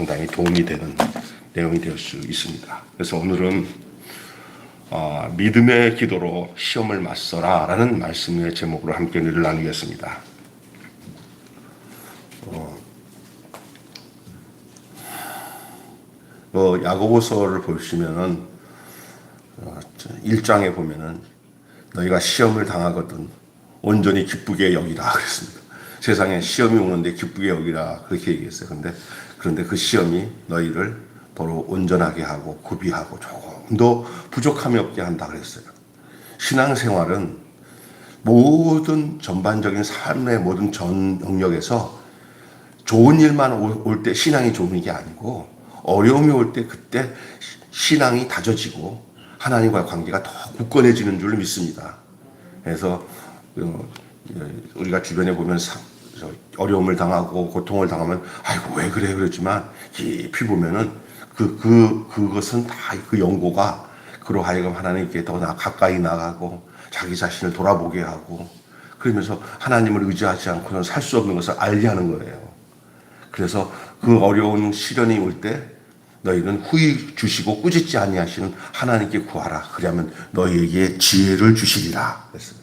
상당히 도움이 되는 내용이 될 수 있습니다. 그래서 오늘은 믿음의 기도로 시험을 맞서라 라는 말씀의 제목으로 함께 은혜를 나누겠습니다. 야고보서를 보시면은 1장에 보면은 너희가 시험을 당하거든 온전히 기쁘게 여기라 그랬습니다. 세상에 시험이 오는데 기쁘게 여기라 그렇게 얘기했어요. 그런데 그 시험이 너희를 더러 온전하게 하고 구비하고 조금 더 부족함이 없게 한다 그랬어요. 신앙생활은 모든 전반적인 삶의 모든 전 영역에서 좋은 일만 올 때 신앙이 좋은 게 아니고 어려움이 올 때 그때 신앙이 다져지고 하나님과의 관계가 더 굳건해지는 줄 믿습니다. 그래서 우리가 주변에 보면 어려움을 당하고 고통을 당하면 아이고 왜 그래 그랬지만 깊이 보면은 그것은 다 그 연고가 그로 하여금 하나님께 더 가까이 나가고 자기 자신을 돌아보게 하고 그러면서 하나님을 의지하지 않고는 살 수 없는 것을 알게 하는 거예요. 그래서 그 어려운 시련이 올 때 너희는 후히 주시고 꾸짖지 아니하시는 하나님께 구하라. 그러면 너희에게 지혜를 주시리라 했어요.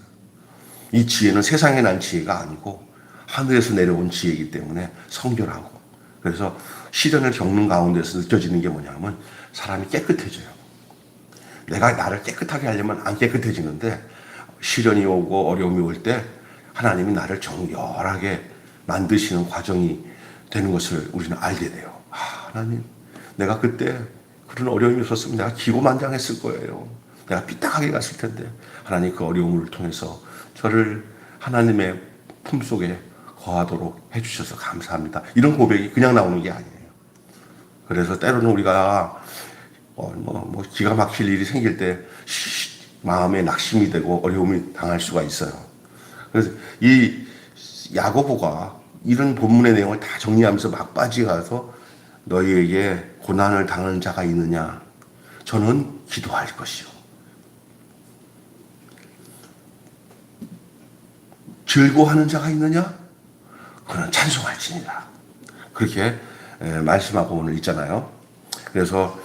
이 지혜는 세상에 난 지혜가 아니고 하늘에서 내려온 지혜이기 때문에 성결하고 그래서 시련을 겪는 가운데서 느껴지는 게 뭐냐면 사람이 깨끗해져요. 내가 나를 깨끗하게 하려면 안 깨끗해지는데 시련이 오고 어려움이 올 때 하나님이 나를 정결하게 만드시는 과정이 되는 것을 우리는 알게 돼요. 하나님 내가 그때 그런 어려움이 없었으면 내가 기고만장했을 거예요. 내가 삐딱하게 갔을 텐데 하나님 그 어려움을 통해서 저를 하나님의 품속에 거하도록 해주셔서 감사합니다. 이런 고백이 그냥 나오는 게 아니에요. 그래서 때로는 우리가 기가 막힐 일이 생길 때 마음에 낙심이 되고 어려움이 당할 수가 있어요. 그래서 이 야고보가 이런 본문의 내용을 다 정리하면서 막바지에 가서 너희에게 고난을 당하는 자가 있느냐? 저는 기도할 것이요. 즐거워하는 자가 있느냐? 그는 찬송할지니라. 그렇게 말씀하고 오늘 있잖아요. 그래서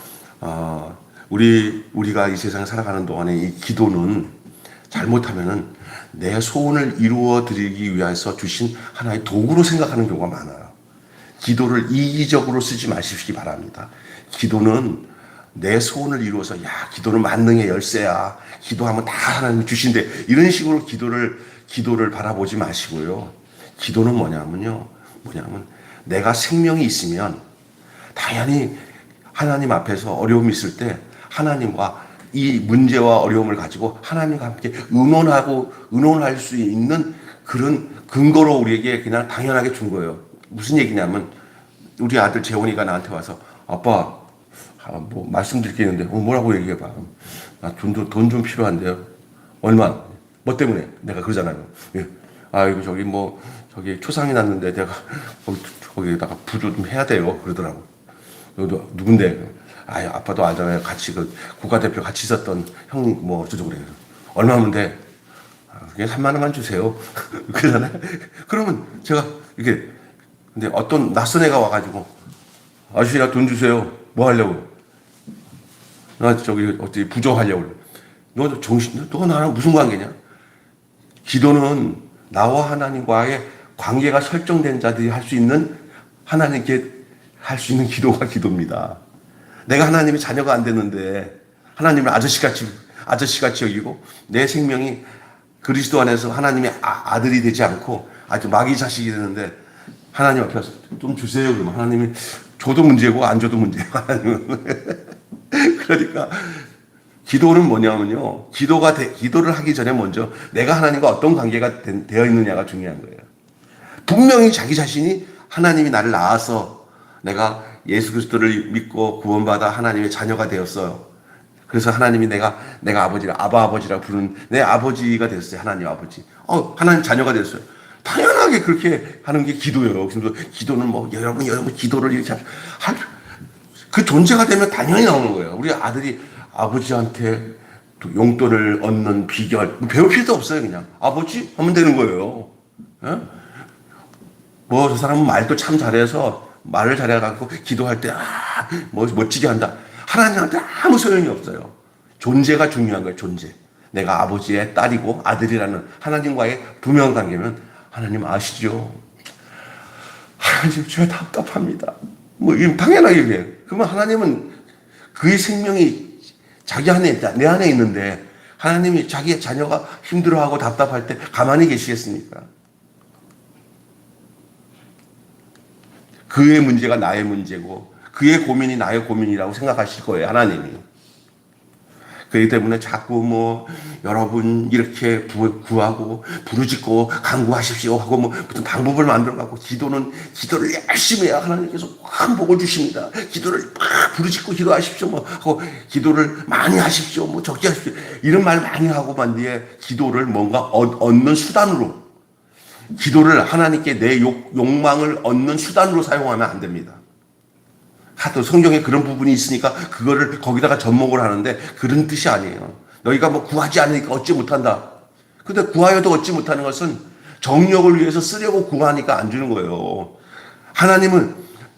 우리가 이 세상에 살아가는 동안에 이 기도는 잘못하면은 내 소원을 이루어 드리기 위해서 주신 하나의 도구로 생각하는 경우가 많아요. 기도를 이기적으로 쓰지 마시기 바랍니다. 기도는 내 소원을 이루어서 기도는 만능의 열쇠야. 기도하면 다 하나님이 주신대. 이런 식으로 기도를 바라보지 마시고요. 기도는 뭐냐면 내가 생명이 있으면 당연히 하나님 앞에서 어려움이 있을 때 하나님과 이 문제와 어려움을 가지고 하나님과 함께 의논할 수 있는 그런 근거로 우리에게 그냥 당연하게 준 거예요. 무슨 얘기냐면 우리 아들 재원이가 나한테 와서 아빠 뭐 말씀드릴 게 있는데 뭐라고 얘기해봐. 나 돈 좀 필요한데요. 얼마? 뭐 때문에? 내가 그러잖아요. 이거 저기 초상이 났는데 내가 거기다가 부조 좀 해야 돼요. 그러더라고. 너 누군데? 아빠도 알잖아요. 같이 그 국가대표 같이 있었던 형 어쩌고 그래요. 얼마면 돼? 그냥 3만 원만 주세요. 그러잖아요. 그러면 제가 이게 근데 어떤 낯선 애가 와가지고 아저씨 나 돈 주세요. 뭐 하려고? 나 저기 어떻게 부조하려고 그래. 너 나랑 무슨 관계냐? 기도는 나와 하나님과의 관계가 설정된 자들이 할 수 있는 하나님께 할 수 있는 기도가 기도입니다. 내가 하나님의 자녀가 안 됐는데 하나님을 아저씨같이 여기고 내 생명이 그리스도 안에서 하나님의 아들이 되지 않고 아주 마귀 자식이 되는데 하나님 앞에서 좀 주세요. 그러면 하나님이 줘도 문제고 안 줘도 문제예요. 하나님은. 그러니까 기도는 뭐냐면요. 기도를 하기 전에 먼저 내가 하나님과 어떤 관계가 되어 있느냐가 중요한 거예요. 분명히 자기 자신이 하나님이 나를 낳아서 내가 예수 그리스도를 믿고 구원받아 하나님의 자녀가 되었어요. 그래서 하나님이 내가 아버지라 아바 아버지라 부르는 내 아버지가 됐어요. 하나님 아버지. 하나님 자녀가 됐어요. 당연하게 그렇게 하는 게 기도예요. 그래서 기도는 여러분 기도를 이렇게 그 존재가 되면 당연히 나오는 거예요. 우리 아들이 아버지한테 용돈을 얻는 비결 배울 필요도 없어요. 그냥 아버지 하면 되는 거예요. 저 사람은 말도 참 잘해서 말을 잘해갖고 기도할 때 뭐 멋지게 한다. 하나님한테 아무 소용이 없어요. 존재가 중요한 거예요. 존재. 내가 아버지의 딸이고 아들이라는 하나님과의 분명 관계면 하나님 아시죠? 하나님 저 답답합니다. 뭐 당연하게 그래요. 그러면 하나님은 그의 생명이 자기 안에 있다, 내 안에 있는데 하나님이 자기의 자녀가 힘들어하고 답답할 때 가만히 계시겠습니까? 그의 문제가 나의 문제고 그의 고민이 나의 고민이라고 생각하실 거예요, 하나님이. 그렇기 때문에 자꾸 뭐 여러분 이렇게 구하고 부르짖고 간구하십시오 하고 뭐 무슨 방법을 만들어 갖고 기도를 열심히 해야 하나님께서 큰 복을 주십니다. 기도를 막 부르짖고 기도하십시오 뭐 하고 기도를 많이 하십시오 뭐 적게 하십시오 이런 말 많이 하고만 뒤에 기도를 뭔가 얻는 수단으로 기도를 하나님께 내 욕망을 얻는 수단으로 사용하면 안 됩니다. 하도 성경에 그런 부분이 있으니까 그거를 거기다가 접목을 하는데 그런 뜻이 아니에요. 너희가 뭐 구하지 않으니까 얻지 못한다. 근데 구하여도 얻지 못하는 것은 정력을 위해서 쓰려고 구하니까 안 주는 거예요. 하나님은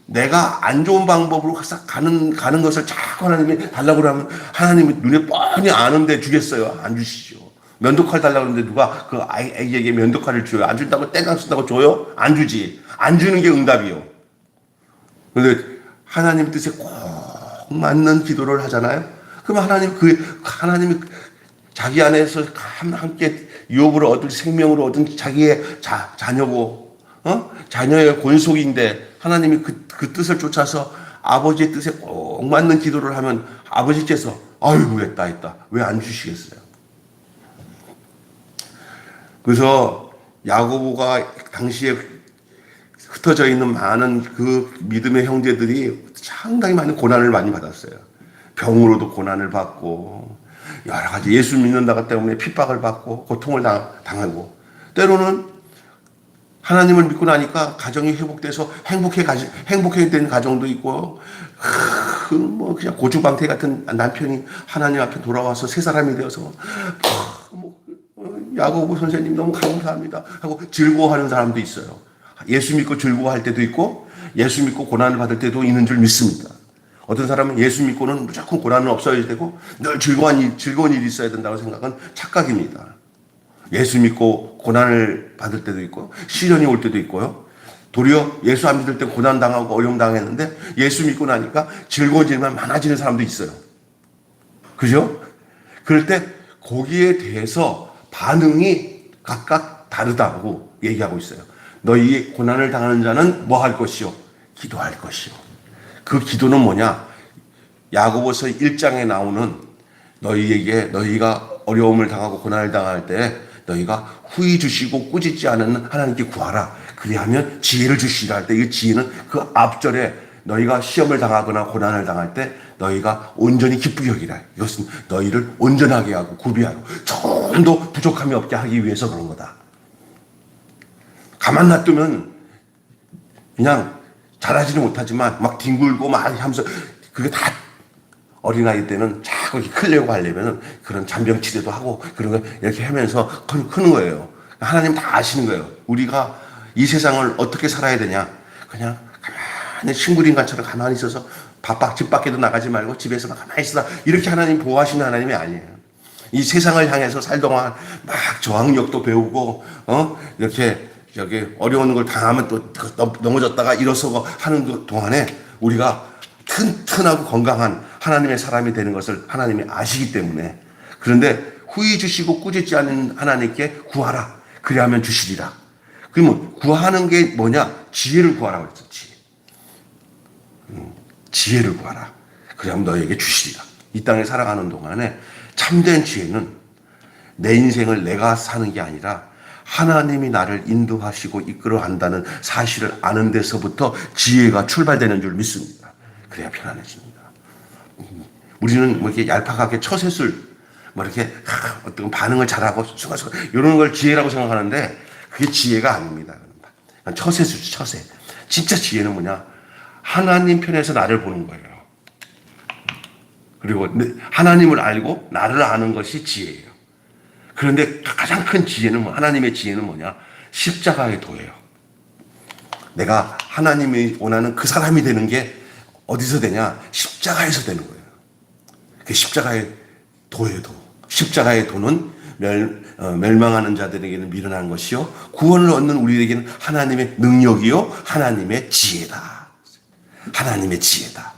내가 안 좋은 방법으로 가는 것을 자꾸 하나님이 달라고 그러면 하나님이 눈에 뻔히 아는데 주겠어요? 안 주시죠. 면도칼 달라고 하는데 누가 그 아이에게 면도칼을 줘요? 안 준다고 땡깡 쓴다고 줘요? 안 주지. 안 주는 게 응답이요. 근데 하나님 뜻에 꼭 맞는 기도를 하잖아요. 그러면 하나님이 자기 안에서 함께 유업으로 얻을 생명으로 얻은 자기의 자녀고, 자녀의 권속인데 하나님이 그 뜻을 쫓아서 아버지의 뜻에 꼭 맞는 기도를 하면 아버지께서 아이고 했다 왜 안 주시겠어요? 그래서 야고보가 당시에 흩어져 있는 많은 그 믿음의 형제들이 상당히 많은 고난을 많이 받았어요. 병으로도 고난을 받고 여러 가지 예수 믿는다가 때문에 핍박을 받고 고통을 당하고 때로는 하나님을 믿고 나니까 가정이 회복돼서 행복해 된 가정도 있고 뭐 그냥 고주방태 같은 남편이 하나님 앞에 돌아와서 새 사람이 되어서 야고보 선생님 너무 감사합니다 하고 즐거워하는 사람도 있어요. 예수 믿고 즐거워할 때도 있고 예수 믿고 고난을 받을 때도 있는 줄 믿습니다. 어떤 사람은 예수 믿고는 무조건 고난은 없어야 되고 늘 즐거운 일이 있어야 된다고 생각은 착각입니다. 예수 믿고 고난을 받을 때도 있고 시련이 올 때도 있고요. 도리어 예수 안 믿을 때 고난 당하고 어려움 당했는데 예수 믿고 나니까 즐거운 일만 많아지는 사람도 있어요. 그죠? 그럴 때 거기에 대해서 반응이 각각 다르다고 얘기하고 있어요. 너희 고난을 당하는 자는 뭐 할 것이요? 기도할 것이요. 그 기도는 뭐냐? 야고보서 1장에 나오는 너희가 어려움을 당하고 고난을 당할 때 너희가 후히 주시고 꾸짖지 않은 하나님께 구하라. 그리하면 지혜를 주시라 할 때 이 지혜는 그 앞절에 너희가 시험을 당하거나 고난을 당할 때 너희가 온전히 기쁘게 여기라. 이것은 너희를 온전하게 하고 구비하고 조금도 부족함이 없게 하기 위해서 그런 거다. 가만 놔두면 그냥 잘하지는 못하지만 막 뒹굴고 막 하면서 그게 다 어린아이 때는 자꾸 크려고 하려면 그런 잔병 치료도 하고 그런 거 이렇게 하면서 크는 거예요. 하나님 다 아시는 거예요. 우리가 이 세상을 어떻게 살아야 되냐. 그냥 가만히 싱구린간처럼 가만히 있어서 집 밖에도 나가지 말고 집에서만 가만히 있어라. 이렇게 하나님 보호하시는 하나님이 아니에요. 이 세상을 향해서 살 동안 막 저항력도 배우고 이렇게 여기 어려운 걸 당하면 또 넘어졌다가 일어서고 하는 동안에 우리가 튼튼하고 건강한 하나님의 사람이 되는 것을 하나님이 아시기 때문에 그런데 후히 주시고 꾸짖지 않는 하나님께 구하라. 그리하면 주시리라. 그러면 구하는 게 뭐냐? 지혜를 구하라고 했어. 지혜를 구하라. 그리하면 너에게 주시리라. 이 땅에 살아가는 동안에 참된 지혜는 내 인생을 내가 사는 게 아니라 하나님이 나를 인도하시고 이끌어 간다는 사실을 아는 데서부터 지혜가 출발되는 줄 믿습니다. 그래야 편안해집니다. 우리는 뭐 이렇게 얄팍하게 처세술, 뭐 이렇게 어떤 반응을 잘하고 순간순간 이런 걸 지혜라고 생각하는데 그게 지혜가 아닙니다. 처세술, 처세. 진짜 지혜는 뭐냐? 하나님 편에서 나를 보는 거예요. 그리고 하나님을 알고 나를 아는 것이 지혜예요. 그런데 가장 큰 지혜는 하나님의 지혜는 뭐냐? 십자가의 도예요. 내가 하나님이 원하는 그 사람이 되는 게 어디서 되냐? 십자가에서 되는 거예요. 그 십자가의 도예요, 도. 십자가의 도는 멸망하는 자들에게는 미련한 것이요 구원을 얻는 우리에게는 하나님의 능력이요 하나님의 지혜다. 하나님의 지혜다.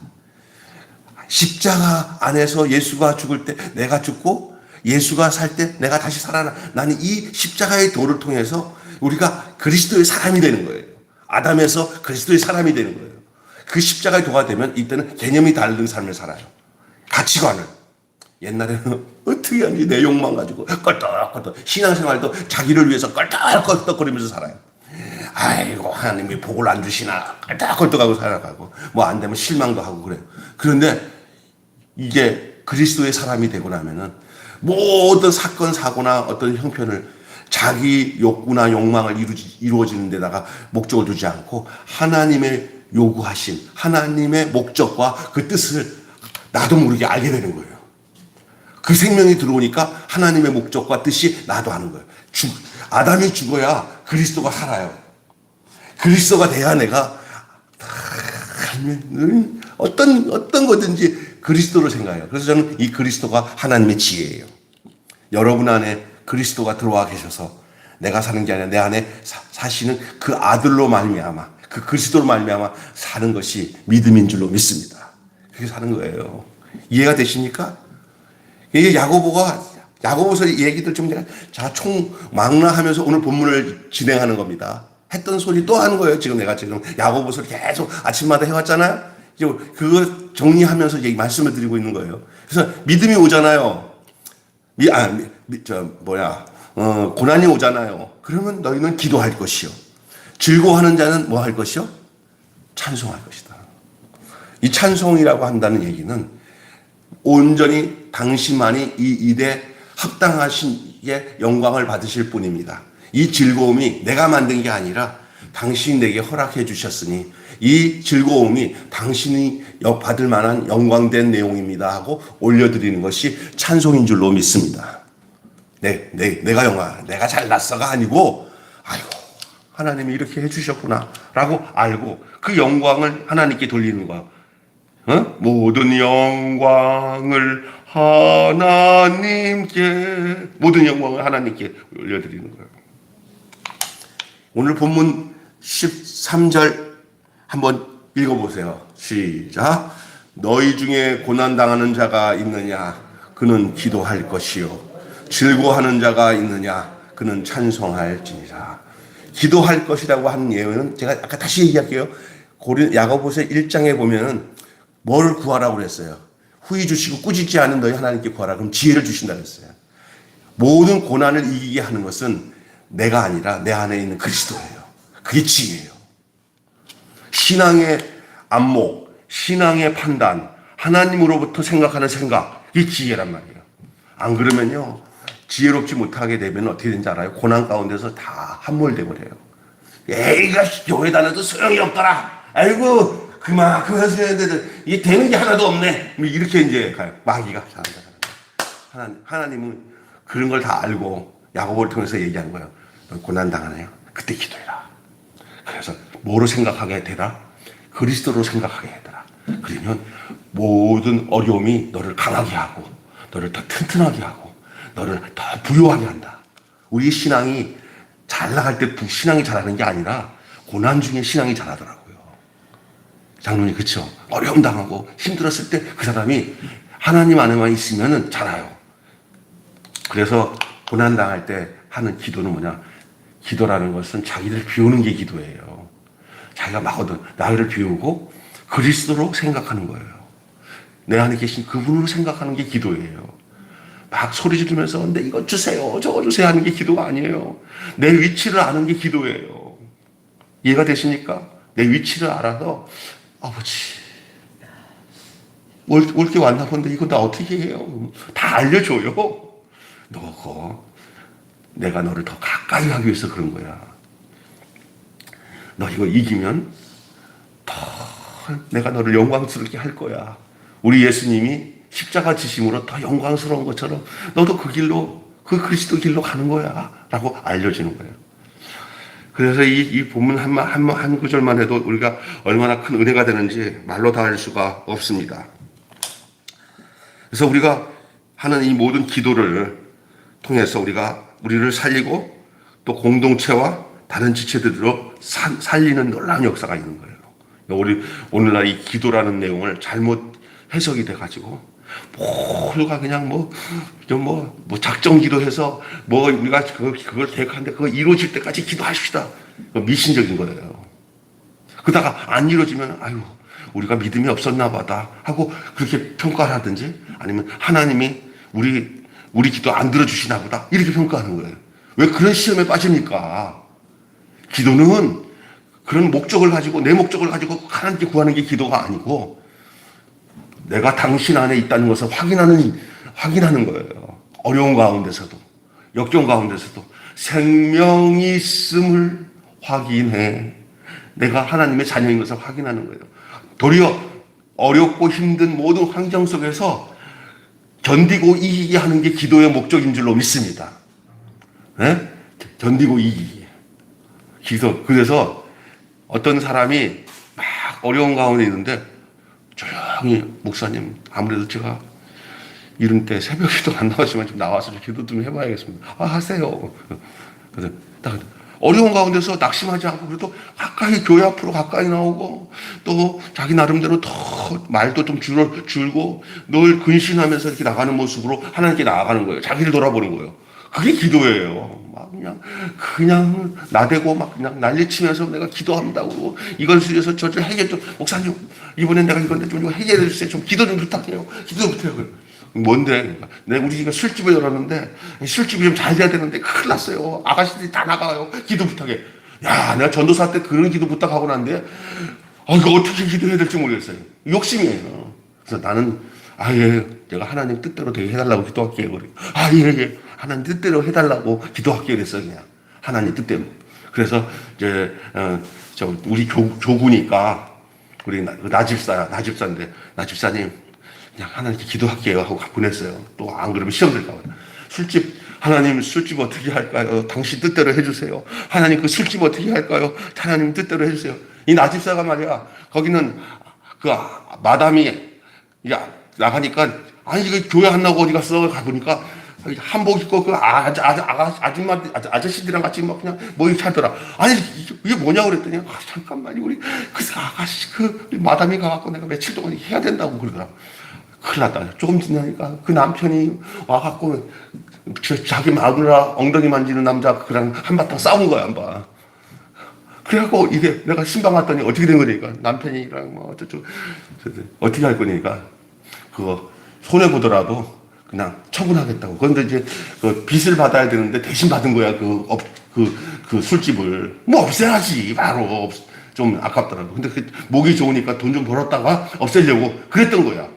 십자가 안에서 예수가 죽을 때 내가 죽고 예수가 살 때 내가 다시 살아나. 나는 이 십자가의 도를 통해서 우리가 그리스도의 사람이 되는 거예요. 아담에서 그리스도의 사람이 되는 거예요. 그 십자가의 도가 되면 이때는 개념이 다른 삶을 살아요. 가치관을. 옛날에는 어떻게 하는지 내 욕망 가지고 껄떡껄떡 신앙생활도 자기를 위해서 껄떡껄떡거리면서 살아요. 아이고 하나님이 복을 안 주시나 껄떡껄떡하고 살아가고 뭐 안 되면 실망도 하고 그래요. 그런데 이게 그리스도의 사람이 되고 나면은 모든 사건 사고나 어떤 형편을 자기 욕구나 욕망을 이루어지는 데다가 목적을 두지 않고 하나님의 요구하신 하나님의 목적과 그 뜻을 나도 모르게 알게 되는 거예요. 그 생명이 들어오니까 하나님의 목적과 뜻이 나도 아는 거예요. 아담이 죽어야 그리스도가 살아요. 그리스도가 돼야 내가 어떤 거든지 그리스도를 생각해요. 그래서 저는 이 그리스도가 하나님의 지혜예요. 여러분 안에 그리스도가 들어와 계셔서 내가 사는 게 아니라 내 안에 사시는 그 아들로 말미암아 그 그리스도로 말미암아 사는 것이 믿음인 줄로 믿습니다. 그렇게 사는 거예요. 이해가 되십니까? 이게 야고보서 얘기들 좀 제가 총망라하면서 오늘 본문을 진행하는 겁니다. 했던 소리 또 하는 거예요. 내가 지금 야고보서를 계속 아침마다 해왔잖아요. 이제 그거 정리하면서 말씀을 드리고 있는 거예요. 그래서 믿음이 오잖아요. 고난이 오잖아요. 그러면 너희는 기도할 것이요. 즐거워하는 자는 뭐 할 것이요? 찬송할 것이다. 이 찬송이라고 한다는 얘기는 온전히 당신만이 이 일에 합당하신 게 영광을 받으실 뿐입니다. 이 즐거움이 내가 만든 게 아니라 당신이 내게 허락해 주셨으니 이 즐거움이 당신이 받을 만한 영광된 내용입니다 하고 올려드리는 것이 찬송인 줄로 믿습니다. 내가 잘났어가 아니고 아이고 하나님이 이렇게 해주셨구나 라고 알고 그 영광을 하나님께 돌리는 거예요. 모든 영광을 하나님께 올려드리는 거예요. 오늘 본문 13절 한번 읽어보세요. 시작. 너희 중에 고난당하는 자가 있느냐? 그는 기도할 것이요. 즐거워하는 자가 있느냐? 그는 찬송할지니라. 기도할 것이라고 하는 예언은 제가 아까 다시 얘기할게요. 야고보서 1장에 보면은 뭘 구하라고 그랬어요? 후히 주시고 꾸짖지 않은 너희 하나님께 구하라. 그럼 지혜를 주신다고 했어요. 모든 고난을 이기게 하는 것은 내가 아니라 내 안에 있는 그리스도예요. 그게 지혜예요. 신앙의 안목, 신앙의 판단, 하나님으로부터 생각하는 생각, 이게 지혜란 말이에요. 안 그러면요, 지혜롭지 못하게 되면 어떻게 되는지 알아요? 고난 가운데서 다 함몰돼 버려요. 애가 교회 다녀도 소용이 없더라. 아이고 그만해서 했는데 이게 되는 게 하나도 없네. 이렇게 이제 가요. 마귀가 하나님은 그런 걸 다 알고 야고보를 통해서 얘기한 거예요. 너 고난 당하네요. 그때 기도해라. 그래서 뭐로 생각하게 되라? 그리스도로 생각하게 되라. 그러면 모든 어려움이 너를 강하게 하고 너를 더 튼튼하게 하고 너를 더 부유하게 한다. 우리 신앙이 잘 나갈 때 신앙이 잘하는 게 아니라 고난 중에 신앙이 잘하더라고요. 장로님 그렇죠? 어려움 당하고 힘들었을 때 그 사람이 하나님 안에만 있으면 잘해요. 그래서 고난 당할 때 하는 기도는 뭐냐? 기도라는 것은 자기를 비우는 게 기도예요. 자기가 막 나를 비우고 그리스도로 생각하는 거예요. 내 안에 계신 그분으로 생각하는 게 기도예요. 막 소리 지르면서 근데 이거 주세요 저거 주세요 하는 게 기도가 아니에요. 내 위치를 아는 게 기도예요. 이해가 되십니까? 내 위치를 알아서 아버지 올게 왔나 본데 이거 나 어떻게 해요? 다 알려줘요. 너 내가 너를 더 가까이 하기 위해서 그런 거야. 너 이거 이기면 더 내가 너를 영광스럽게 할 거야. 우리 예수님이 십자가 지심으로 더 영광스러운 것처럼 너도 그 길로 그 그리스도 길로 가는 거야 라고 알려주는 거예요. 그래서 이 본문 한 구절만 해도 우리가 얼마나 큰 은혜가 되는지 말로 다 할 수가 없습니다. 그래서 우리가 하는 이 모든 기도를 통해서 우리를 살리고 또 공동체와 다른 지체들로 살리는 놀라운 역사가 있는 거예요. 우리 오늘날 이 기도라는 내용을 잘못 해석이 돼가지고 모두가 그냥 작정 기도해서 우리가 그걸 계획하는데 그거 이루어질 때까지 기도하십시다. 미신적인 거예요. 그러다가 안 이루어지면 아유 우리가 믿음이 없었나 보다 하고 그렇게 평가를 하든지 아니면 하나님이 우리 기도 안 들어주시나 보다 이렇게 평가하는 거예요. 왜 그런 시험에 빠집니까? 기도는 그런 목적을 가지고 내 목적을 가지고 하나님께 구하는 게 기도가 아니고 내가 당신 안에 있다는 것을 확인하는 거예요. 어려운 가운데서도 역경 가운데서도 생명이 있음을 확인해 내가 하나님의 자녀인 것을 확인하는 거예요. 도리어 어렵고 힘든 모든 환경 속에서 견디고 이기게 하는 게 기도의 목적인 줄로 믿습니다. 네? 견디고 이기기. 그래서 어떤 사람이 막 어려운 가운데 있는데 조용히 목사님 아무래도 제가 이런 때 새벽에도 안 나왔지만 좀 나와서 좀 기도 좀 해봐야겠습니다. 하세요. 그래서 딱 어려운 가운데서 낙심하지 않고 그래도 가까이 교회 앞으로 가까이 나오고 또 자기 나름대로 더 말도 좀 줄고 늘 근신하면서 이렇게 나가는 모습으로 하나님께 나아가는 거예요. 자기를 돌아보는 거예요. 그게 기도예요. 막 그냥 나대고 막 그냥 난리치면서 내가 기도한다고 이걸 위해서 저를 해결 좀 목사님 이번엔 내가 이건데 좀 해결해 주세요. 좀 기도 좀 부탁해요. 기도 좀 부탁해요. 뭔데? 우리가 술집을 열었는데 술집이 좀 잘 돼야 되는데 큰일 났어요. 아가씨들이 다 나가요. 기도 부탁해. 야, 내가 전도사 때 그런 기도 부탁하고 났는데 이거 어떻게 기도해야 될지 모르겠어요. 욕심이에요. 그래서 나는 제가 하나님 뜻대로 되게 해달라고 기도할게요. 예. 하나님 뜻대로 해달라고 기도할게요. 그랬어요. 그냥 하나님 뜻대로. 그래서 이제 우리 교구니까 우리 나집사인데 나집사님 그냥 하나님께 기도할게요 하고 보냈어요. 또 안 그러면 시험 될까 봐. 하나님 술집 어떻게 할까요? 당신 뜻대로 해주세요. 하나님 그 술집 어떻게 할까요? 하나님 뜻대로 해주세요. 이 나집사가 말이야. 거기는 그 마담이 나가니까 이거 교회 안 나오고 어디 갔어? 가보니까 한복 입고 그 아저씨들이랑 같이 막 그냥 이렇게 하더라. 이게 뭐냐고 그랬더니 잠깐만 우리 그 아가씨 우리 마담이 가갖고 내가 며칠 동안 해야 된다고 그러더라. 큰일 났다. 조금 지나니까 그 남편이 와갖고 자기 마누라 엉덩이 만지는 남자 그랑 한바탕 싸운 거야, 한번. 그래갖고 이게 내가 신방 갔더니 어떻게 된 거니까 남편이랑 어쩌고 어떻게 할 거니까 그거 손해보더라도 그냥 처분하겠다고. 그런데 이제 그 빚을 받아야 되는데 대신 받은 거야. 그 술집을. 없애야지. 바로. 좀 아깝더라고. 근데 목이 좋으니까 돈 좀 벌었다가 없애려고 그랬던 거야.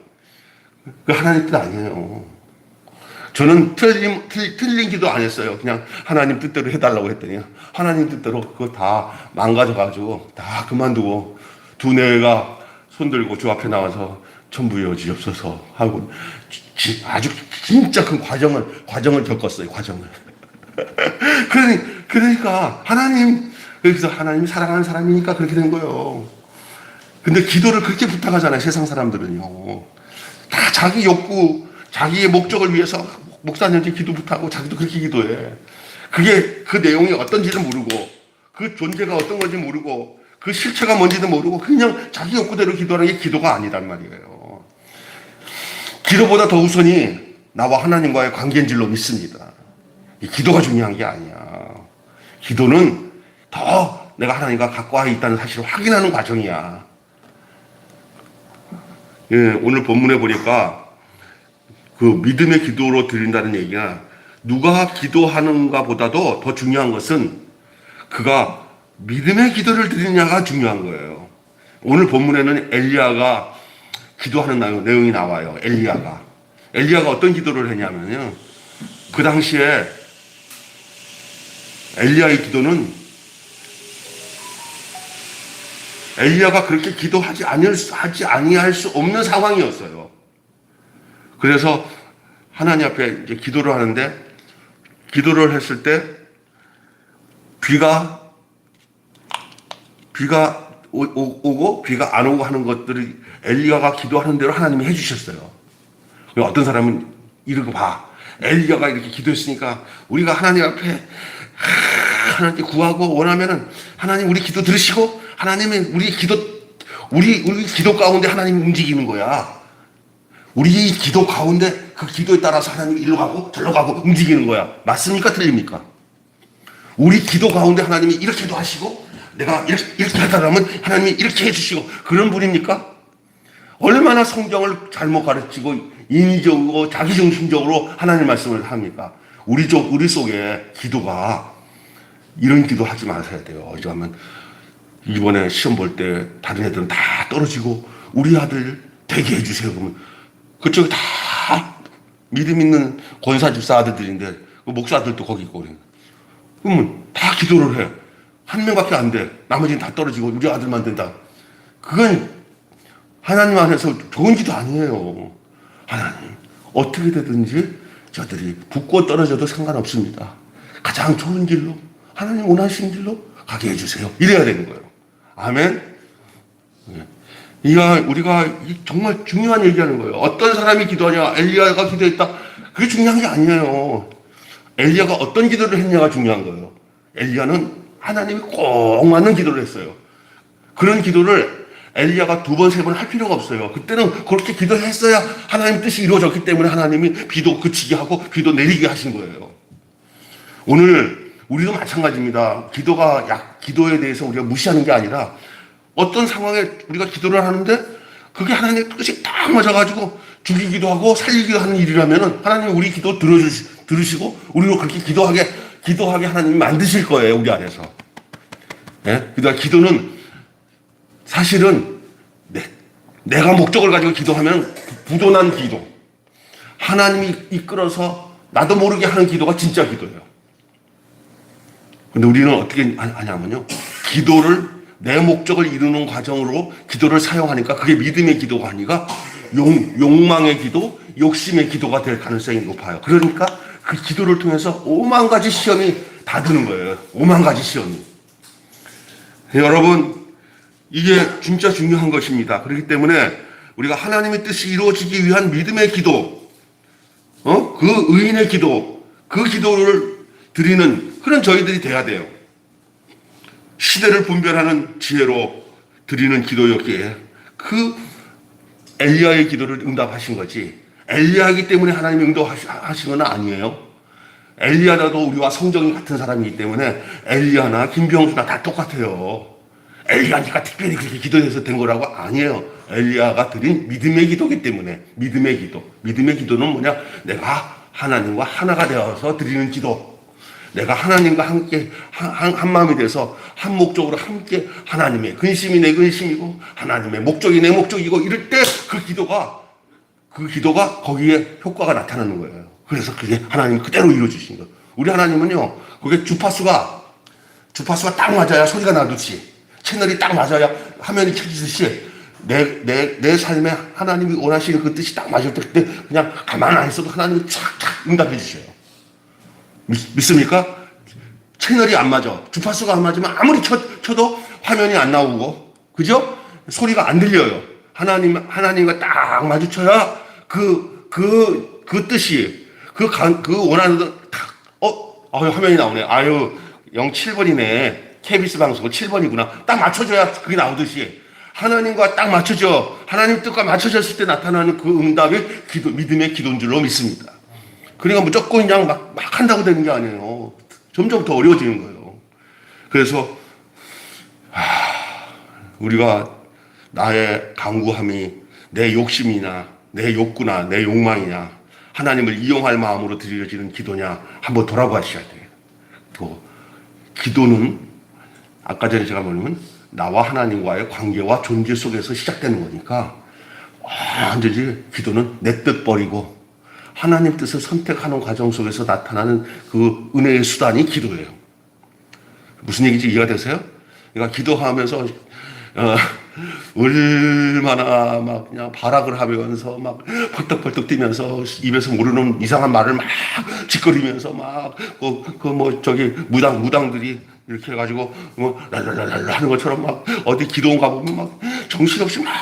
그 하나님 뜻 아니에요. 저는 틀린 기도 안 했어요. 그냥 하나님 뜻대로 해달라고 했더니 하나님 뜻대로 그거 다 망가져가지고 다 그만두고 두뇌가 손들고 주 앞에 나와서 천부여 주옵소서 하고 아주 진짜 큰 과정을 겪었어요. 과정을. 그러니까 그래서 하나님이 사랑하는 사람이니까 그렇게 된 거예요. 근데 기도를 그렇게 부탁하잖아요. 세상 사람들은요. 다 자기 욕구, 자기의 목적을 위해서 목사님한테 기도 부탁하고 자기도 그렇게 기도해. 그게 그 내용이 어떤지도 모르고 그 존재가 어떤 건지 모르고 그 실체가 뭔지도 모르고 그냥 자기 욕구대로 기도하는 게 기도가 아니란 말이에요. 기도보다 더 우선이 나와 하나님과의 관계인 줄로 믿습니다. 이 기도가 중요한 게 아니야. 기도는 더 내가 하나님과 가까이 있다는 사실을 확인하는 과정이야. 오늘 본문에 보니까 그 믿음의 기도로 드린다는 얘기가 누가 기도하는가 보다도 더 중요한 것은 그가 믿음의 기도를 드리냐가 중요한 거예요. 오늘 본문에는 엘리야가 기도하는 내용이 나와요. 엘리야가 어떤 기도를 했냐면요. 그 당시에 엘리야의 기도는 엘리야가 그렇게 기도하지 아니할 수 없는 상황이었어요. 그래서 하나님 앞에 이제 기도를 하는데 기도를 했을 때 비가 비가 오고 비가 안 오고 하는 것들을 엘리야가 기도하는 대로 하나님이 해주셨어요. 어떤 사람은 이러고 봐. 엘리야가 이렇게 기도했으니까 우리가 하나님 앞에 하나님께 구하고 원하면은 하나님 우리 기도 들으시고 하나님이 우리 기도 가운데 하나님 움직이는 거야. 우리 기도 가운데 그 기도에 따라서 하나님 일로 가고 절로 가고 움직이는 거야. 맞습니까? 틀립니까? 우리 기도 가운데 하나님이 이렇게도 하시고 내가 이렇게 하다 보면 하나님이 이렇게 해주시고 그런 분입니까? 얼마나 성경을 잘못 가르치고 인위적으로 자기중심적으로 하나님 말씀을 합니까? 우리 속에 기도가 이런 기도 하지 마셔야 돼요. 어디 가면 이번에 시험 볼 때 다른 애들은 다 떨어지고 우리 아들 되게 해주세요. 그러면 그쪽에 다 믿음 있는 권사 집사 아들들인데 그 목사 아들도 거기 있고 그러면 다 기도를 해. 한 명밖에 안 돼. 나머지는 다 떨어지고 우리 아들만 된다. 그건 하나님 안에서 좋은 기도 아니에요. 하나님 어떻게 되든지 저들이 붙고 떨어져도 상관없습니다. 가장 좋은 길로 하나님 원하시는 길로 가게 해주세요. 이래야 되는 거예요. 아멘. 우리가 정말 중요한 얘기하는 거예요. 어떤 사람이 기도하냐, 엘리야가 기도했다. 그게 중요한 게 아니에요. 엘리야가 어떤 기도를 했냐가 중요한 거예요. 엘리야는 하나님이 꼭 맞는 기도를 했어요. 그런 기도를 엘리야가 2번, 3번 할 필요가 없어요. 그때는 그렇게 기도했어야 하나님 뜻이 이루어졌기 때문에 하나님이 비도 그치게 하고 비도 내리게 하신 거예요. 오늘 우리도 마찬가지입니다. 기도에 대해서 우리가 무시하는 게 아니라 어떤 상황에 우리가 기도를 하는데 그게 하나님의 뜻이 딱 맞아가지고 죽이기도 하고 살리기도 하는 일이라면 하나님이 우리 기도 들으시고 우리로 그렇게 기도하게 하나님이 만드실 거예요. 우리 안에서. 네? 그러니까 기도는 사실은 내가 목적을 가지고 기도하면 부도난 기도. 하나님이 이끌어서 나도 모르게 하는 기도가 진짜 기도예요. 근데 우리는 어떻게 하냐면요. 기도를 내 목적을 이루는 과정으로 기도를 사용하니까 그게 믿음의 기도가 아니라 욕망의 기도, 욕심의 기도가 될 가능성이 높아요. 그러니까 그 기도를 통해서 5만 가지 시험이 다 드는 거예요. 5만 가지 시험이. 여러분, 이게 진짜 중요한 것입니다. 그렇기 때문에 우리가 하나님의 뜻이 이루어지기 위한 믿음의 기도, 그 의인의 기도, 그 기도를 드리는 그런 저희들이 돼야 돼요. 시대를 분별하는 지혜로 드리는 기도였기에 그 엘리야의 기도를 응답하신 거지. 엘리야이기 때문에 하나님이 응답하신 건 아니에요. 엘리야라도 우리와 성정이 같은 사람이기 때문에 엘리야나 김병수나 다 똑같아요. 엘리야니까 특별히 그렇게 기도해서 된 거라고 아니에요. 엘리야가 드린 믿음의 기도이기 때문에 믿음의 기도는 뭐냐? 내가 하나님과 하나가 되어서 드리는 기도. 내가 하나님과 함께 한 마음이 돼서 한 목적으로 함께 하나님의 근심이 내 근심이고 하나님의 목적이 내 목적이고 이럴 때 그 기도가 거기에 효과가 나타나는 거예요. 그래서 그게 하나님 그대로 이루어주신 거예요. 우리 하나님은요, 그게 주파수가 딱 맞아야 소리가 나듯이 채널이 딱 맞아야 화면이 켜지듯이 내 삶에 하나님이 원하시는 그 뜻이 딱 맞을 때 그때 그냥 가만 안 있어도 하나님이 착착 응답해 주셔요. 믿습니까? 채널이 안 맞아. 주파수가 안 맞으면 아무리 켜도 화면이 안 나오고, 그죠? 소리가 안 들려요. 하나님과 딱 마주쳐야 그 뜻이, 그 원하는, 화면이 나오네. 07번이네. KBS 방송 7번이구나. 딱 맞춰줘야 그게 나오듯이. 하나님과 딱 맞춰져. 하나님 뜻과 맞춰졌을 때 나타나는 그 응답이 믿음의 기도인 줄로 믿습니다. 그러니까 무조건 그냥 막 한다고 되는 게 아니에요. 점점 더 어려워지는 거예요. 그래서, 우리가 나의 강구함이 내 욕심이나 내 욕구나 내 욕망이냐, 하나님을 이용할 마음으로 드려지는 기도냐, 한번 돌아보셔야 돼요. 또, 기도는, 아까 전에 제가 뭐냐면, 나와 하나님과의 관계와 존재 속에서 시작되는 거니까, 완전히 기도는 내 뜻 버리고, 하나님 뜻을 선택하는 과정 속에서 나타나는 그 은혜의 수단이 기도예요. 무슨 얘기인지 이해가 되세요? 그러니까 기도하면서 얼마나 막 그냥 발악을 하면서 막 펄떡펄떡 뛰면서 입에서 모르는 이상한 말을 막 짓거리면서 막 무당들이 이렇게 해가지고 뭐 랄랄랄랄 하는 것처럼 막 어디 기도원 가보면 막 정신없이 막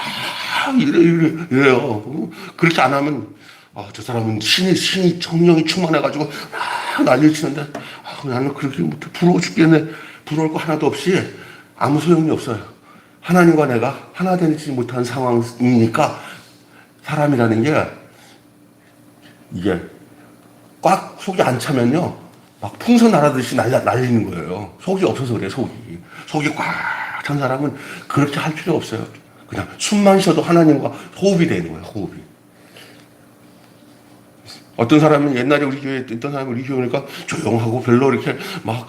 이래요. 그렇게 안 하면 저 사람은 신이 성령이 충만해가지고 막 난리 치는데 나는 그렇게 못해. 부러워 죽겠네. 부러울 거 하나도 없이 아무 소용이 없어요. 하나님과 내가 하나 되지 못한 상황이니까 사람이라는 게 이게 꽉 속이 안 차면요 막 풍선 날아듯이 날리는 거예요. 속이 없어서 그래. 속이 꽉 찬 사람은 그렇게 할 필요 없어요. 그냥 숨만 쉬어도 하나님과 호흡이 되는 거예요. 호흡이. 어떤 사람은 옛날에 우리 교회에 있던 사람이 우리 교회 오니까 조용하고 별로 이렇게 막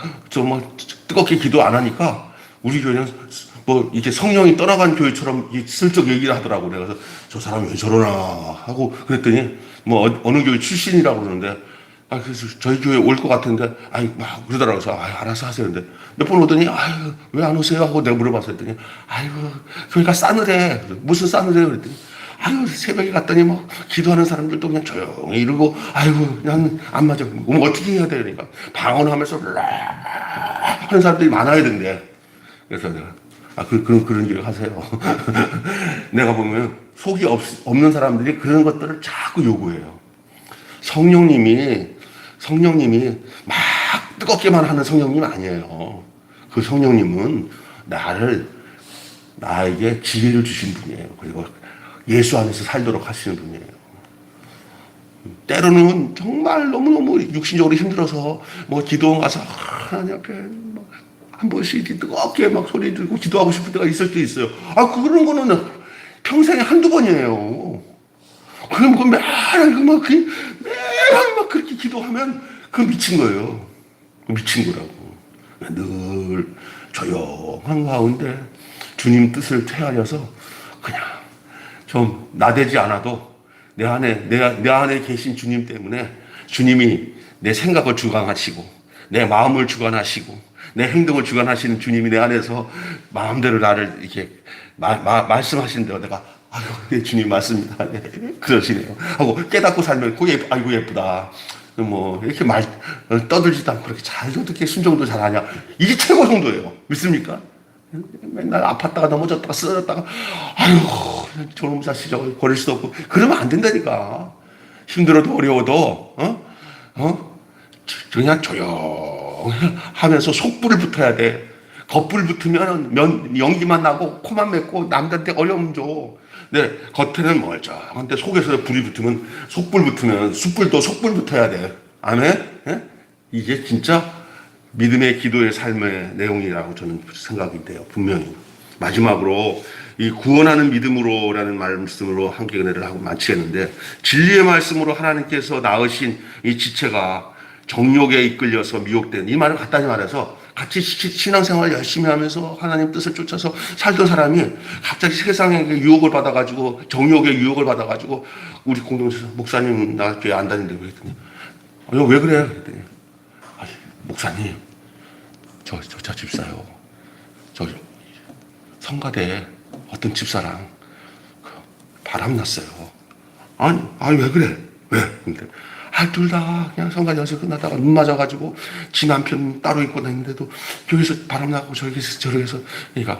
뜨겁게 기도 안 하니까 우리 교회는 뭐 이렇게 성령이 떠나간 교회처럼 슬쩍 얘기를 하더라고요. 그래서 저 사람이 왜 저러나 하고 그랬더니 뭐 어느 교회 출신이라고 그러는데 그래서 저희 교회 올 것 같은데 막 그러더라고요. 그래서 알아서 하세요. 근데 몇 번 오더니 왜 안 오세요? 하고 내가 물어봤어요. 했더니 교회가 싸늘해. 무슨 싸늘해요? 그랬더니 새벽에 갔더니 뭐 기도하는 사람들도 그냥 조용히 이러고 그냥 안 맞아. 그럼 어떻게 해야 돼? 그러니까 방언하면서 하는 사람들이 많아야 된대. 그래서 내가 그런 길 하세요. 내가 보면 속이 없는 사람들이 그런 것들을 자꾸 요구해요. 성령님이 막 뜨겁게만 하는 성령님 아니에요. 그 성령님은 나에게 지혜를 주신 분이에요. 그리고 예수 안에서 살도록 하시는 분이에요. 때로는 정말 너무너무 육신적으로 힘들어서 뭐 기도원 가서 하나님 앞에 한 번씩 뜨겁게 막 소리 들고 기도하고 싶을 때가 있을 때 있어요. 그런 거는 평생에 한두 번이에요. 그럼 매일 막 그렇게 기도하면 미친 거예요. 미친 거라고. 늘 조용한 가운데 주님 뜻을 헤아려서 그냥 좀 나대지 않아도 내 안에 계신 주님 때문에 주님이 내 생각을 주관하시고 내 마음을 주관하시고 내 행동을 주관하시는 주님이 내 안에서 마음대로 나를 이렇게 말씀하시는 데가 내가 네, 주님 맞습니다. 네, 그러시네요. 하고 깨닫고 살면 아이고 예쁘다. 뭐 이렇게 떠들지도 않고 그렇게 잘도 듣게 순종도 잘하냐. 이게 최고 정도예요. 믿습니까? 맨날 아팠다가 넘어졌다가 쓰러졌다가 저놈 자식 저거 버릴 수도 없고 그러면 안 된다니까. 힘들어도 어려워도 그냥 조용하면서 속불을 붙어야 돼. 겉불 붙으면 연기만 나고 코만 맺고 남들한테 어려움 줘. 네, 겉에는 멀쩡한데 속에서 불이 붙으면 속불 붙으면 숯불도 속불 붙어야 돼. 아멘? 네? 이게 진짜 믿음의 기도의 삶의 내용이라고 저는 생각이 돼요. 분명히. 마지막으로 이 구원하는 믿음으로라는 말씀으로 함께 은혜를 하고 마치겠는데 진리의 말씀으로 하나님께서 낳으신 이 지체가 정욕에 이끌려서 미혹된 이 말을 갖다니 말해서 같이 신앙생활 열심히 하면서 하나님 뜻을 쫓아서 살던 사람이 갑자기 세상의 유혹을 받아가지고 정욕의 유혹을 받아가지고 우리 공동체에서 목사님 나 교회 안 다닌다고 그랬더니 왜 그래? 그랬더니 목사님 저 집사요. 저 성가대 어떤 집사랑 바람났어요. 왜 그래? 왜? 근데 둘 다 그냥 성가대 연습 끝나다가 눈 맞아가지고 지 남편 따로 있고 다니는데도 교회에서 바람나고 저기서 그러니까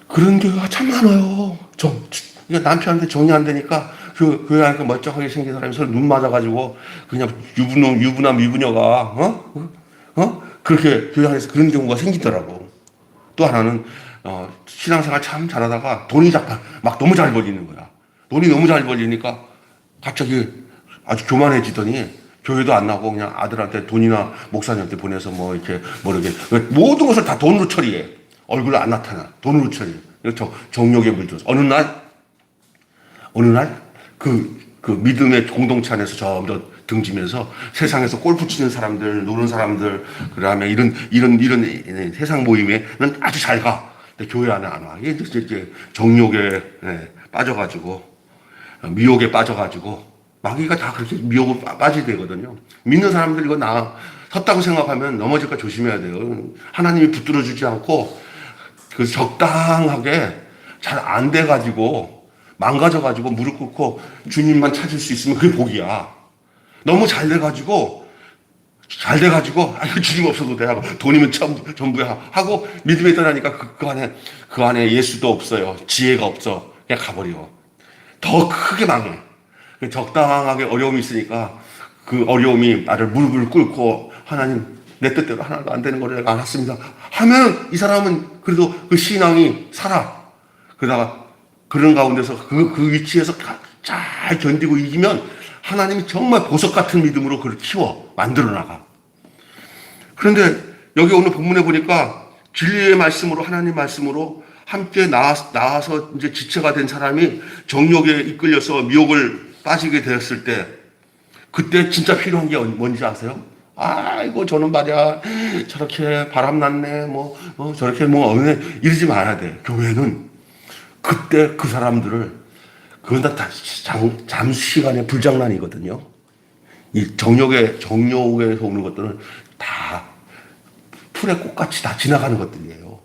그런 교회가 참 많아요. 남편한테 정이 안 되니까 교회 안에 멀쩡하게 생긴 사람이 서로 눈 맞아가지고 그냥 유부남 유부녀가 그렇게 교회 안에서 그런 경우가 생기더라고. 또 하나는 신앙생활 참 잘하다가 돈이 막 너무 잘 벌리는 거야. 돈이 너무 잘 벌리니까 갑자기 아주 교만해지더니 교회도 안 나고 그냥 아들한테 돈이나 목사님한테 보내서 모르게 모든 것을 다 돈으로 처리해. 얼굴 안 나타나. 돈으로 처리해. 정욕에 물들어서 어느 날 그 믿음의 공동체 안에서 점점 등지면서 세상에서 골프 치는 사람들, 노는 사람들, 그다음에 이런 세상 모임에는 아주 잘 가. 근데 교회 안에 안 와. 이제 정욕에 빠져가지고 미혹에 빠져가지고 마귀가 다 그렇게 미혹에 빠지게 되거든요. 믿는 사람들 이거 섰다고 생각하면 넘어질까 조심해야 돼요. 하나님이 붙들어 주지 않고 그 적당하게 잘 안 돼가지고 망가져가지고 무릎 꿇고 주님만 찾을 수 있으면 그게 복이야. 너무 잘 돼가지고 잘 돼가지고 아이고 주님 없어도 돼 하고 돈이면 전부야 하고 믿음에 떠나니까 그 안에 예수도 없어요. 지혜가 없어. 그냥 가버려. 더 크게 망해. 적당하게 어려움이 있으니까 그 어려움이 나를 무릎을 꿇고 하나님 내 뜻대로 하나도 안 되는 거를 내가 알았습니다 하면 이 사람은 그래도 그 신앙이 살아. 그러다가 그런 가운데서 그 위치에서 잘 견디고 이기면 하나님이 정말 보석 같은 믿음으로 그를 키워 만들어 나가. 그런데 여기 오늘 본문에 보니까 진리의 말씀으로 하나님 말씀으로 함께 나와서 이제 지체가 된 사람이 정욕에 이끌려서 미혹을 빠지게 되었을 때 그때 진짜 필요한 게 뭔지 아세요? 아이고 저는 말이야 저렇게 바람났네 저렇게 이러지 말아야 돼. 교회는 그때 그 사람들을 그건 다 잠시 시간의 불장난이거든요. 이 정욕에서 오는 것들은 다 풀의 꽃같이 다 지나가는 것들이에요.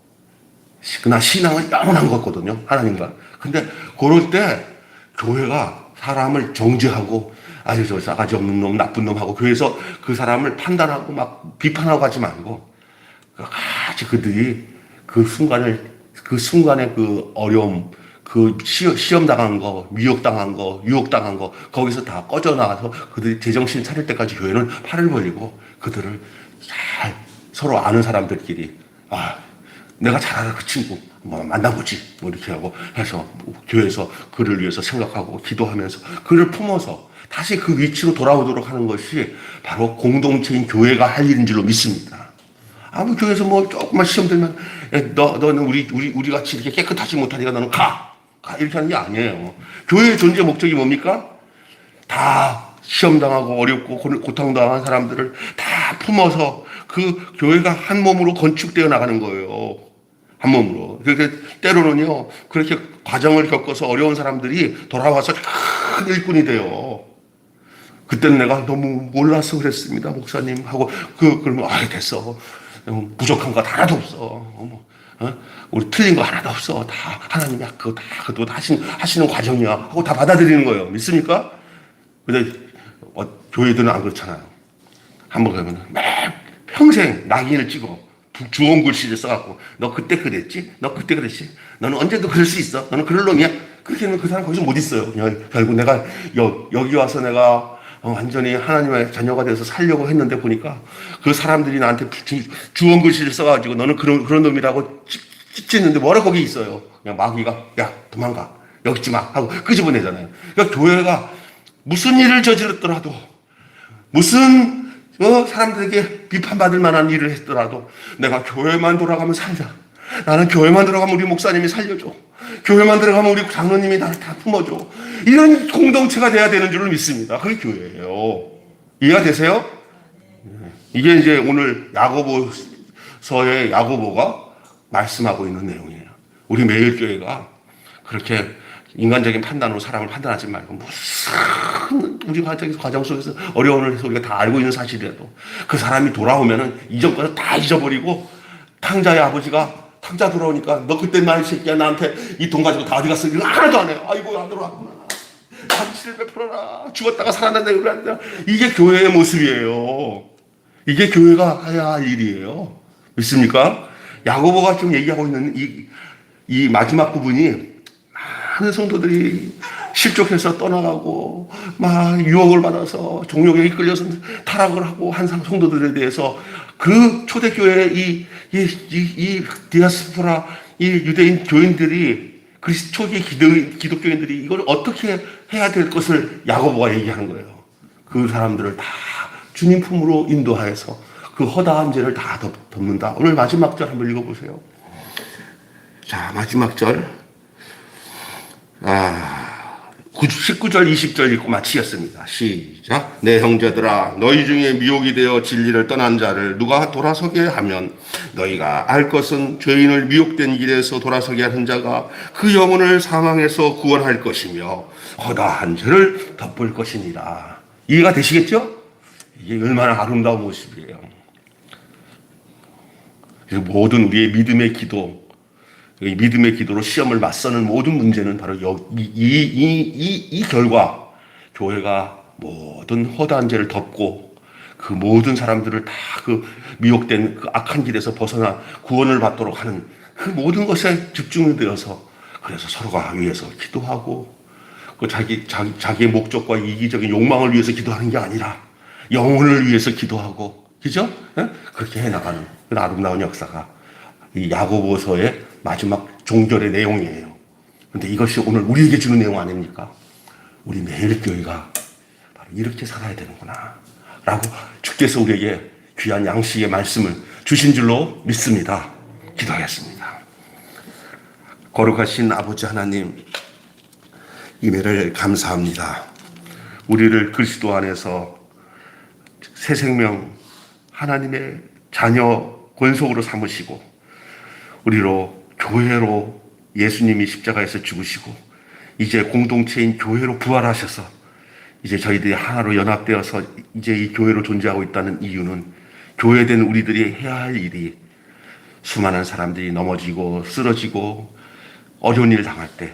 그러나 신앙은 영원한 거거든요. 하나님과. 근데 그럴 때 교회가 사람을 정죄하고 아주 저 싸가지 없는 놈, 나쁜 놈 하고 교회에서 그 사람을 판단하고 막 비판하고 하지 말고 같이 그들이 그 순간의 그 어려움, 그 시험 당한 거, 미혹 당한 거, 유혹 당한 거 거기서 다 꺼져 나와서 그들이 제정신 차릴 때까지 교회는 팔을 벌리고 그들을 잘 서로 아는 사람들끼리 내가 잘 알아 그 친구 만나보지 이렇게 하고 해서 교회에서 그를 위해서 생각하고 기도하면서 그를 품어서 다시 그 위치로 돌아오도록 하는 것이 바로 공동체인 교회가 할 일인 줄로 믿습니다. 아무 교회에서 조금만 시험 들면 너는 우리 같이 이렇게 깨끗하지 못하니까 너는 가 이렇게 하는 게 아니에요. 교회의 존재 목적이 뭡니까? 다 시험당하고 어렵고 고통당한 사람들을 다 품어서 그 교회가 한 몸으로 건축되어 나가는 거예요. 한 몸으로. 그렇게 때로는요 그렇게 과정을 겪어서 어려운 사람들이 돌아와서 큰 일꾼이 돼요. 그때는 내가 너무 몰라서 그랬습니다 목사님 하고 그러면 됐어 부족한 거 하나도 없어 우리 틀린 거 하나도 없어 다 하나님이 그거 다 하시는 과정이야 하고 다 받아들이는 거예요. 믿습니까? 근데 교회들은 안 그렇잖아요. 한번 가면 평생 낙인을 찍어 주홍 글씨를 써갖고 너 그때 그랬지? 너 그때 그랬지? 너는 언제도 그럴 수 있어? 너는 그럴 놈이야? 그렇게 하면 그 사람 거기서 못 있어요. 결국 내가 여기 와서 내가 완전히 하나님의 자녀가 돼서 살려고 했는데 보니까 그 사람들이 나한테 주홍 글씨를 써가지고 너는 그런 놈이라고 찝찝는데 뭐라 거기 있어요. 그냥 마귀가 야 도망가 여기 있지 마 하고 끄집어내잖아요. 그러니까 교회가 무슨 일을 저질렀더라도 무슨 사람들에게 비판받을 만한 일을 했더라도 내가 교회만 돌아가면 살자. 나는 교회만 들어가면 우리 목사님이 살려줘. 교회만 들어가면 우리 장로님이 나를 다 품어줘. 이런 공동체가 돼야 되는 줄을 믿습니다. 그게 교회예요. 이해가 되세요? 이게 이제 오늘 야고보서의 야고보가 말씀하고 있는 내용이에요. 우리 매일 교회가 그렇게 인간적인 판단으로 사람을 판단하지 말고 무슨 우리 과정 속에서 어려움을 해서 우리가 다 알고 있는 사실이라도 그 사람이 돌아오면은 이전 것을 다 잊어버리고 탕자의 아버지가 탕자 돌아오니까 너 그때 말 새끼야 나한테 이 돈 가지고 다 어디 갔어? 이거 하나도 안 해요. 아이고 안 돌아왔구나. 잔치를 베풀어라. 죽었다가 살아난다. 이게 교회의 모습이에요. 이게 교회가 해야 할 일이에요. 믿습니까? 야고보가 좀 얘기하고 있는 이 마지막 부분이 많은 성도들이 실족해서 떠나가고 막 유혹을 받아서 종욕에 이끌려서 타락을 하고 한 성도들에 대해서 그 초대교회의 이 디아스포라 이 유대인 교인들이 초기 기독교인들이 이걸 어떻게 해야 될 것을 야고보가 얘기하는 거예요. 그 사람들을 다 주님 품으로 인도하여서 그 허다한 죄를 다 덮는다. 오늘 마지막 절 한번 읽어보세요. 자, 마지막 절. 19절 20절 읽고 마치겠습니다. 시작. 내 형제들아 너희 중에 미혹이 되어 진리를 떠난 자를 누가 돌아서게 하면 너희가 알 것은 죄인을 미혹된 길에서 돌아서게 하는 자가 그 영혼을 사망에서 구원할 것이며 허다한 죄를 덮을 것이니라. 이해가 되시겠죠? 이게 얼마나 아름다운 모습이에요. 그래서 모든 우리의 믿음의 기도로 시험을 맞서는 모든 문제는 바로 이 결과, 교회가 모든 허다한 죄를 덮고 그 모든 사람들을 다 그 미혹된 그 악한 길에서 벗어나 구원을 받도록 하는 그 모든 것에 집중이 되어서, 그래서 서로가 위해서 기도하고, 그 자기의 목적과 이기적인 욕망을 위해서 기도하는 게 아니라 영혼을 위해서 기도하고, 그죠? 예? 그렇게 해나가는 그 아름다운 역사가 이 야고보서의 마지막 종결의 내용이에요. 근데 이것이 오늘 우리에게 주는 내용 아닙니까? 우리 매일 교회가 바로 이렇게 살아야 되는구나 라고 주께서 우리에게 귀한 양식의 말씀을 주신 줄로 믿습니다. 기도하겠습니다. 거룩하신 아버지 하나님, 임의를 감사합니다. 우리를 그리스도 안에서 새 생명 하나님의 자녀 권속으로 삼으시고, 우리로 교회로 예수님이 십자가에서 죽으시고 이제 공동체인 교회로 부활하셔서 이제 저희들이 하나로 연합되어서 이제 이 교회로 존재하고 있다는 이유는, 교회된 우리들이 해야 할 일이 수많은 사람들이 넘어지고 쓰러지고 어려운 일 당할 때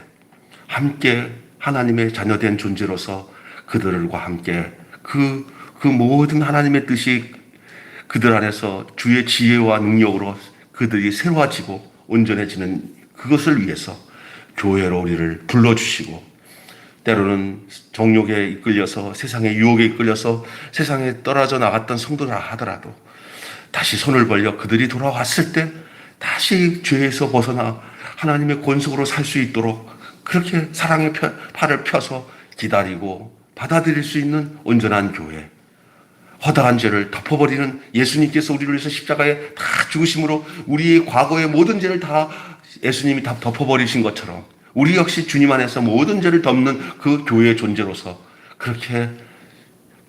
함께 하나님의 자녀된 존재로서 그들과 함께 그 모든 하나님의 뜻이 그들 안에서 주의 지혜와 능력으로 그들이 새로워지고 온전해지는 그것을 위해서 교회로 우리를 불러주시고, 때로는 정욕에 이끌려서 세상의 유혹에 이끌려서 세상에 떨어져 나갔던 성도라 하더라도 다시 손을 벌려 그들이 돌아왔을 때 다시 죄에서 벗어나 하나님의 권속으로 살 수 있도록 그렇게 사랑의 팔을 펴서 기다리고 받아들일 수 있는 온전한 교회, 허다한 죄를 덮어버리는 예수님께서 우리를 위해서 십자가에 다 죽으심으로 우리의 과거의 모든 죄를 다 예수님이 다 덮어버리신 것처럼 우리 역시 주님 안에서 모든 죄를 덮는 그 교회의 존재로서 그렇게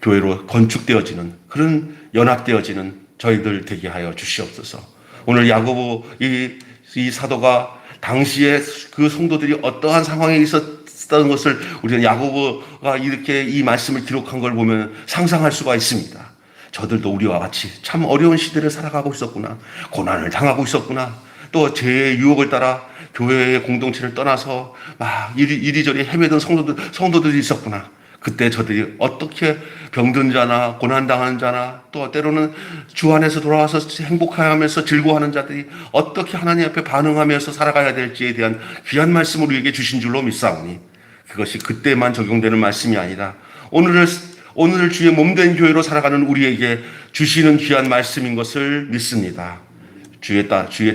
교회로 건축되어지는, 그런 연합되어지는 저희들 되게 하여 주시옵소서. 오늘 야고보 이 사도가 당시에 그 성도들이 어떠한 상황에 있었던 것을 우리는 야고보가 이렇게 이 말씀을 기록한 걸 보면 상상할 수가 있습니다. 저들도 우리와 같이 참 어려운 시대를 살아가고 있었구나, 고난을 당하고 있었구나, 또 죄의 유혹을 따라 교회의 공동체를 떠나서 막 이리저리 헤매던 성도들이 있었구나. 그때 저들이 어떻게 병든 자나 고난당하는 자나 또 때로는 주 안에서 돌아와서 행복해하면서 즐거워하는 자들이 어떻게 하나님 앞에 반응하면서 살아가야 될지에 대한 귀한 말씀을 우리에게 주신 줄로 믿사오니, 그것이 그때만 적용되는 말씀이 아니라 오늘을 주의 몸된 교회로 살아가는 우리에게 주시는 귀한 말씀인 것을 믿습니다. 주의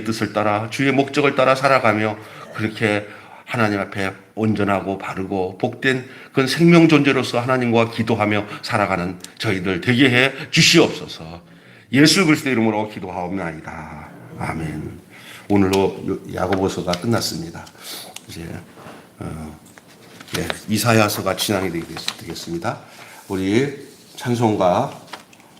뜻을 따라 주의 목적을 따라 살아가며 그렇게 하나님 앞에 온전하고 바르고 복된 그런 생명 존재로서 하나님과 기도하며 살아가는 저희들 되게 해 주시옵소서. 예수 그리스도의 이름으로 기도하옵나이다. 아멘. 오늘로 야고보서가 끝났습니다. 이제 이사야서가 진행이 되겠습니다. 우리 찬송가